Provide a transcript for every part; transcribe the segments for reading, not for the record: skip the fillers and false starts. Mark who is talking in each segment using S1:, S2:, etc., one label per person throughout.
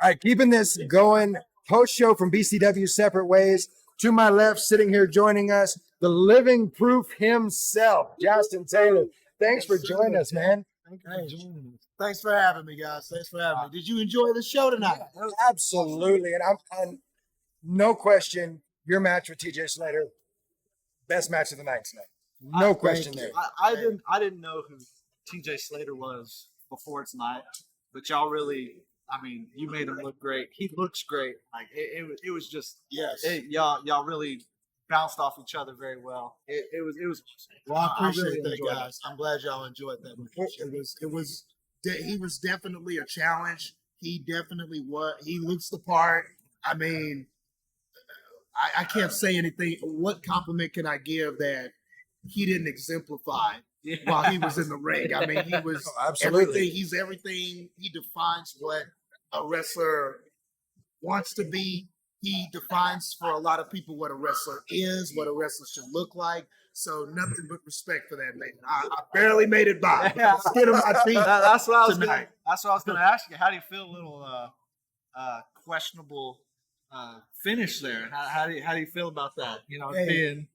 S1: All right, keeping this going. Post show from BCW Separate Ways. To my left, sitting here joining us, the living proof himself, Justin Taylor. Thanks for joining us, man.
S2: Thanks for having me, guys. Thanks for having me. Did you enjoy the show tonight?
S1: Absolutely. And I'm no question, your match with TJ Slater, best match of the night tonight. No question there.
S3: I didn't know who TJ Slater was before tonight, but y'all really, I mean, you made him look great. He looks great. Like it was just y'all really bounced off each other very well. It was.
S2: Well, I appreciate
S3: really
S2: that,
S3: enjoyed
S2: guys. I'm glad y'all enjoyed that match. He was definitely a challenge. He definitely was. He looks the part. I mean, I can't say anything. What compliment can I give that he didn't exemplify while he was in the ring? I mean, he was everything. He's everything. He defines what a wrestler wants to be. He defines for a lot of people what a wrestler is, what a wrestler should look like. So nothing but respect for that man. I barely made it by. Skin of my feet.
S3: That's what I was
S2: tonight.
S3: That's what I was going to ask you. How do you feel? A little questionable finish there. How do you feel about that? You know, being.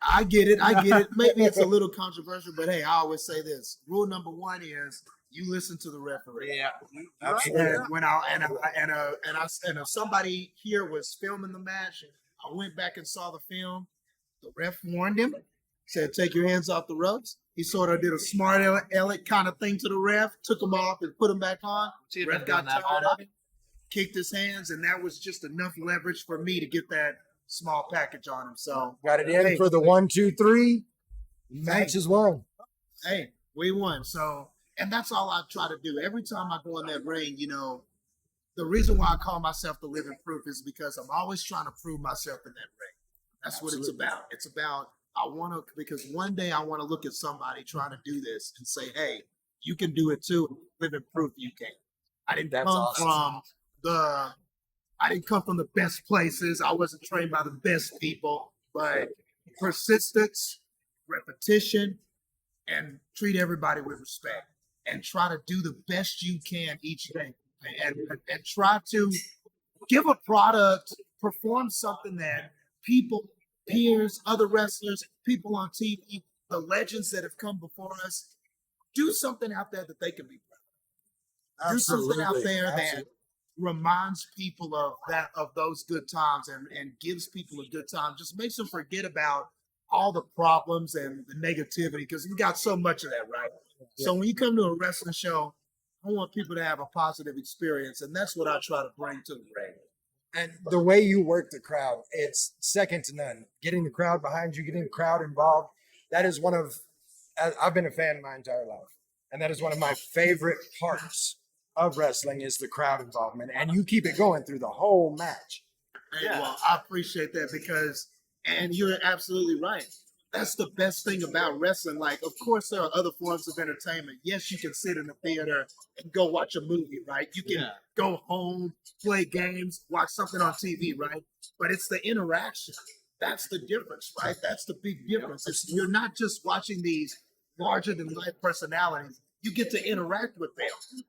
S2: I get it. Maybe it's a little controversial, but hey, I always say this. Rule number one is you listen to the referee.
S3: Yeah,
S2: absolutely. And if somebody here was filming the match, I went back and saw the film. The ref warned him, said, "Take your hands off the ropes." He sort of did a smart aleck kind of thing to the ref, took him off and put him back on. The ref got tired of it, kicked his hands, and that was just enough leverage for me to get that small package on him. So
S1: got it in for the 1, 2, 3. Match is won.
S2: Hey, we won. So, and that's all I try to do. Every time I go in that ring, you know, the reason why I call myself the living proof is because I'm always trying to prove myself in that ring. That's what it's about. It's about, because one day I want to look at somebody trying to do this and say, hey, you can do it too. Living proof you can. I didn't come from the best places. I wasn't trained by the best people, but persistence, repetition, and treat everybody with respect and try to do the best you can each day and try to give a product, perform something that people, peers, other wrestlers, people on TV, the legends that have come before us, do something out there that they can be proud of. Do something out there that reminds people of those good times and gives people a good time. Just makes them forget about all the problems and the negativity, because we got so much of that, right? Yeah. So when you come to a wrestling show, I want people to have a positive experience, and that's what I try to bring to the ring.
S1: And the way you work the crowd, it's second to none. Getting the crowd behind you, getting the crowd involved, that is I've been a fan my entire life. And that is one of my favorite parts of wrestling is the crowd involvement. And you keep it going through the whole match.
S2: Hey, well, I appreciate that and you're absolutely right. That's the best thing about wrestling. Like, of course, there are other forms of entertainment. Yes, you can sit in the theater and go watch a movie, right? You can go home, play games, watch something on TV, right? But it's the interaction. That's the difference, right? That's the big difference. You're not just watching these larger-than-life personalities. You get to interact with them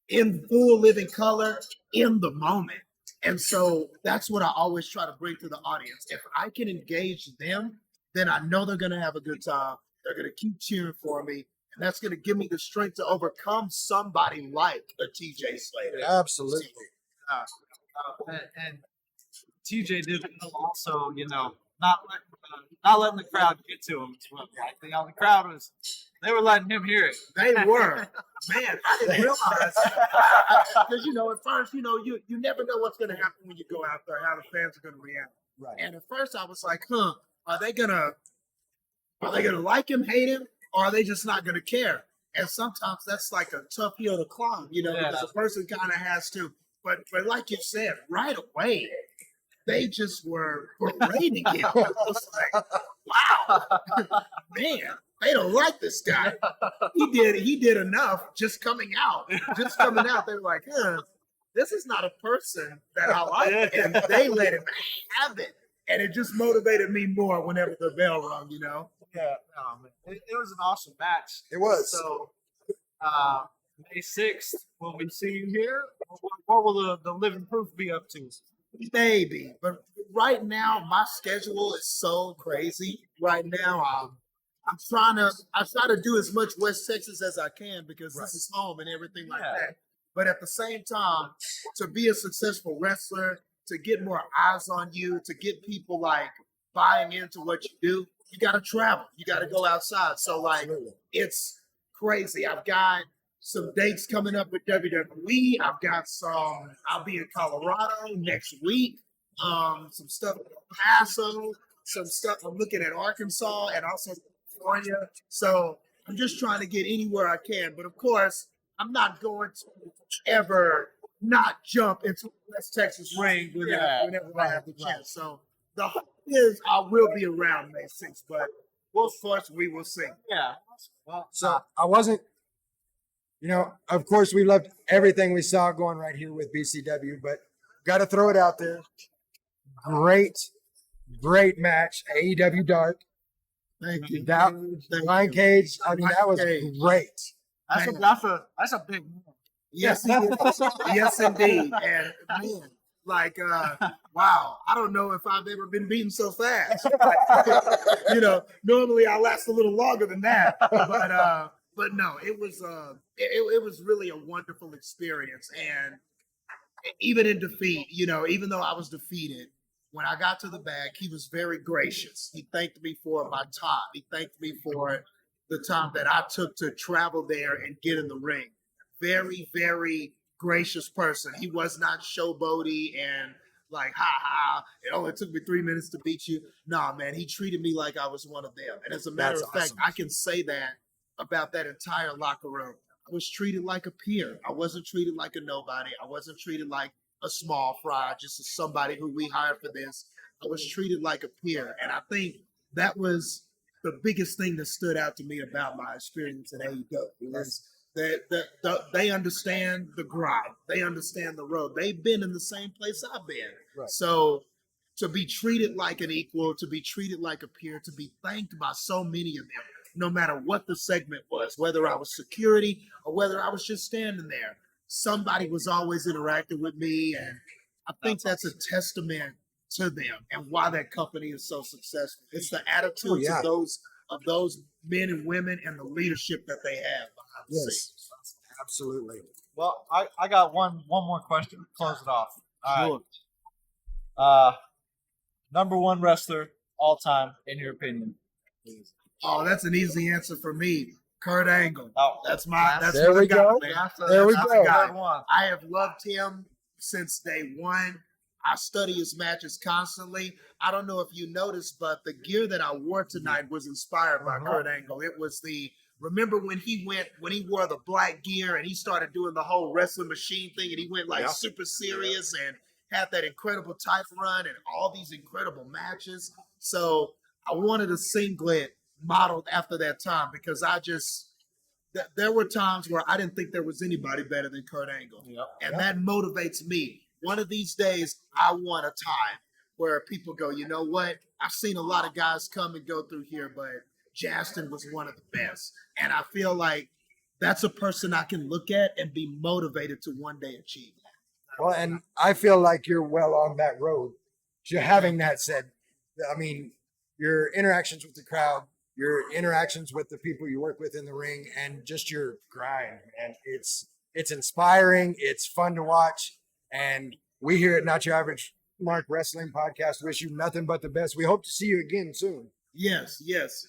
S2: in full living color, in the moment. And so that's what I always try to bring to the audience. If I can engage them, then I know they're going to have a good time. They're going to keep cheering for me. And that's going to give me the strength to overcome somebody like a TJ Slater.
S1: Absolutely.
S3: And TJ did also, you know, not letting the crowd get to him. The crowd they were letting him hear it.
S2: They were. Man, I didn't realize. Because, you know, at first, you know, you never know what's going to happen when you go out there, how the fans are going to react.
S1: Right.
S2: And at first I was like, are they gonna like him, hate him, or are they just not going to care? And sometimes that's like a tough hill to climb, you know, because a person kind of has to. But like you said, right away, they just were berating him. I was like, wow, man, they don't like this guy. He did enough just coming out. They were like, this is not a person that I like. And they let him have it. And it just motivated me more whenever the bell rung, you know?
S3: Yeah. It was an awesome match.
S1: It was.
S3: So May 6th, when we see you here, what will the living proof be up to?
S2: Maybe, but right now my schedule is so crazy. Right now, I try to do as much West Texas as I can because this is home and everything like
S3: Yeah.
S2: that. But at the same time, to be a successful wrestler, to get more eyes on you, to get people like buying into what you do, you got to travel. You got to go outside. So like, it's crazy. I've got some dates coming up with WWE. I've got some. I'll be in Colorado next week. Some stuff in El Paso. Some stuff. I'm looking at Arkansas and also California. So I'm just trying to get anywhere I can. But of course, I'm not going to ever not jump into a West Texas ring whenever I have the chance. So the hope is I will be around May 6th, but of course we will see.
S3: Yeah. Well,
S1: So I wasn't, of course we loved everything we saw going right here with BCW, but got to throw it out there. Great match. AEW Dark.
S2: Thank you.
S1: That
S2: Thank
S1: Ryan
S2: you.
S1: Cage. I mean, that was
S2: Cage.
S1: great.
S3: that's a big move.
S2: Yes, yes, indeed. And man, like, wow, I don't know if I've ever been beaten so fast. Normally I last a little longer than that, but no, it was really a wonderful experience. And even in defeat, even though I was defeated, when I got to the back, he was very gracious. He thanked me for my time. He thanked me for the time that I took to travel there and get in the ring. Very, very gracious person. He was not showboaty and like, ha, it only took me 3 minutes to beat you. Nah, man, he treated me like I was one of them. And as a matter
S1: That's
S2: of fact,
S1: awesome.
S2: I can say that about that entire locker room. I was treated like a peer. I wasn't treated like a nobody. I wasn't treated like a small fry, just as somebody who we hired for this. I was treated like a peer. And I think that was the biggest thing that stood out to me about my experience at AEW was that they understand the grind. They understand the road. They've been in the same place I've been.
S1: Right.
S2: So to be treated like an equal, to be treated like a peer, to be thanked by so many of them, no matter what the segment was, whether I was security or whether I was just standing there, somebody was always interacting with me. And I think that's a testament to them and why that company is so successful. It's the attitudes of those men and women and the leadership that they have behind the scenes.
S1: Absolutely.
S3: Well, I got one more question to close it off. All right. Number one wrestler all time, in your opinion.
S2: Oh, that's an easy answer for me. Kurt Angle.
S3: Oh,
S2: That's
S1: There
S2: my
S1: we
S2: guy,
S1: go.
S2: man.
S1: There we
S2: That's
S1: go.
S2: my guy.
S3: Third one.
S2: I have loved him since day one. I study his matches constantly. I don't know if you noticed, but the gear that I wore tonight was inspired by Kurt Angle. It was remember when he wore the black gear and he started doing the whole wrestling machine thing and he went like super serious and had that incredible title run and all these incredible matches. So I wanted a singlet modeled after that time because there were times where I didn't think there was anybody better than Kurt Angle. And that motivates me. One of these days, I want a time where people go, you know what? I've seen a lot of guys come and go through here, but Justin was one of the best. And I feel like that's a person I can look at and be motivated to one day achieve that.
S1: Well, and I feel like you're well on that road. So having that said, I mean, your interactions with the crowd, your interactions with the people you work with in the ring, and just your grind, and it's inspiring. It's fun to watch, and we here at Not Your Average Mark Wrestling Podcast wish you nothing but the best. We hope to see you again soon.
S2: Yes.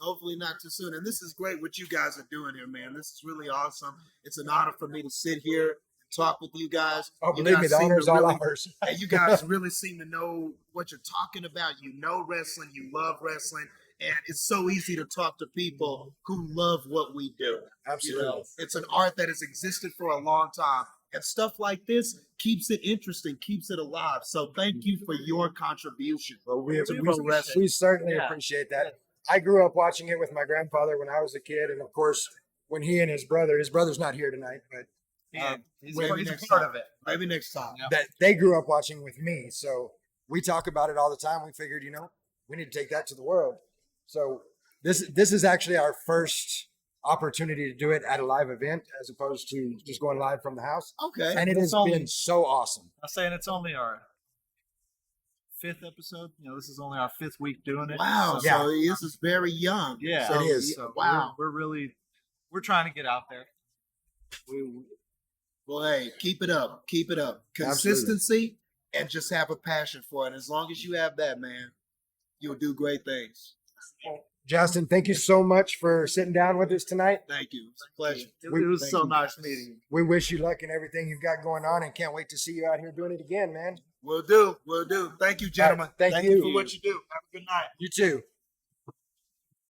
S2: Hopefully not too soon. And this is great what you guys are doing here, man. This is really awesome. It's an honor for me to sit here and talk with you guys.
S1: Oh,
S2: You
S1: believe me,
S2: guys
S1: the
S2: seem to
S1: honor's all
S2: really-
S1: ours.
S2: And you guys really seem to know what you're talking about. You know wrestling, you love wrestling, and it's so easy to talk to people who love what we do.
S1: Absolutely.
S2: It's an art that has existed for a long time. And stuff like this keeps it interesting, keeps it alive. So thank you for your contribution.
S1: Well, we
S2: to pro wrestling.
S1: we certainly
S3: Yeah.
S1: appreciate that. I grew up watching it with my grandfather when I was a kid, and of course, when he and his brother's not here tonight, but
S3: He's
S2: maybe
S3: he's
S2: next
S3: a part
S2: time.
S3: of it.
S2: Maybe next time.
S3: Yeah.
S1: that they grew up watching with me. So we talk about it all the time. We figured, we need to take that to the world. So this is actually our first opportunity to do it at a live event as opposed to just going live from the house.
S2: Okay.
S1: And it has been so awesome.
S3: I'm saying it's only our 5th episode. You know, this is only our 5th week doing it.
S2: Wow.
S3: So,
S1: Yeah.
S2: So this is very young.
S3: yeah,
S2: So,
S1: It is.
S3: So
S2: Wow.
S3: we're trying to get out there.
S2: Well, hey, keep it up. Keep it up. Consistency and just have a passion for it. As long as you have that, man, you'll do great things.
S1: Justin, thank you so much for sitting down with us tonight.
S2: Thank you. It's a pleasure.
S3: It was
S2: Thank
S3: so
S2: you.
S3: nice meeting you.
S1: We wish you luck in everything you've got going on and can't wait to see you out here doing it again, man.
S2: Will do. Will do. Thank you, gentlemen.
S1: Thank
S2: you
S1: you.
S2: for what you do. Have a good night.
S1: You too.